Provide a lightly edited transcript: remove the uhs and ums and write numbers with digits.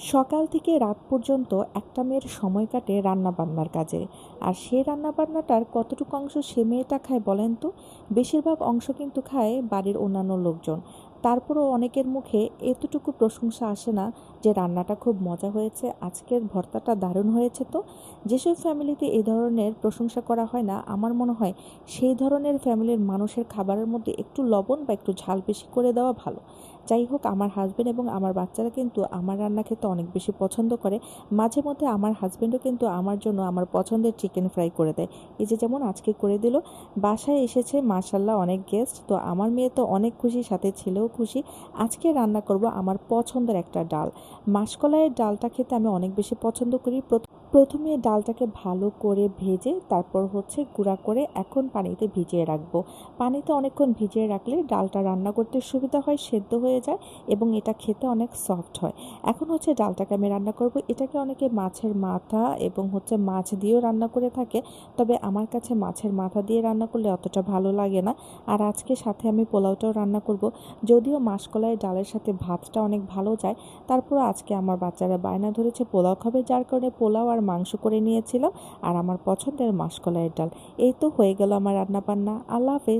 সকাল থেকে রাত পর্যন্ত একটা মেয়ের সময় কাটে রান্নাবান্নার কাজে। আর সেই রান্নাবান্নাটার কতটুকু অংশ সে মেয়েটা খায় বলেন তো? বেশিরভাগ অংশ কিন্তু খায় বাড়ির অন্যান্য লোকজন। তারপরও অনেকের মুখে এতটুকু প্রশংসা আসে না যে রান্নাটা খুব মজা হয়েছে, আজকের ভর্তাটা দারুণ হয়েছে। তো যেসব ফ্যামিলিতে এই ধরনের প্রশংসা করা হয় না, আমার মনে হয় সেই ধরনের ফ্যামিলির মানুষের খাবারের মধ্যে একটু লবণ বা একটু ঝাল বেশি করে দেওয়া ভালো। যাই হোক, আমার হাজবেন্ড এবং আমার বাচ্চারা কিন্তু আমার রান্না খেতে অনেক বেশি পছন্দ করে। মাঝে মধ্যে আমার হাজবেন্ডও কিন্তু আমার জন্য আমার পছন্দের চিকেন ফ্রাই করে দেয়। এই যে যেমন আজকে করে দিল। বাসায় এসেছে মাশাল্লাহ অনেক গেস্ট, তো আমার মেয়ে তো অনেক খুশি, সাথে ছেলেও খুশি। আজকে রান্না করব আমার পছন্দের একটা ডাল। মাসকলাইয়ের ডালটা খেতে আমি অনেক বেশি পছন্দ করি। প্রথমে ডালটাকে ভালো করে ভেজে তারপর গুঁড়া করে এখন পানিতে ভিজিয়ে রাখবো। পানিতে অনেকক্ষণ ভিজিয়ে রাখলে ডালটা রান্না করতে সুবিধা হয়, সেদ্ধ হয়ে যায় এবং এটা খেতে অনেক সফট হয়। এখন ডালটাকে আমি রান্না করব। এটাকে অনেকে মাছের মাথা এবং মাছ দিয়েও রান্না করে থাকে, তবে আমার কাছে মাছের মাথা দিয়ে রান্না করলে অতটা ভালো লাগে না। আর আজকে সাথে আমি পোলাওটাও রান্না করব। যদিও মাসকলাই ডালের সাথে ভাতটা অনেক ভালো যায়, তারপরও আজকে আমার বাচ্চারা বায়না ধরেছে পোলাও খাবে, যার কারণে পোলাও আর মাংস করে নিয়েছিলাম। আর আমার পছন্দের মাসকলাইয়ের ডাল। এই তো হয়ে গেল আমার রান্না বান্না। আল্লাহ হাফেজ।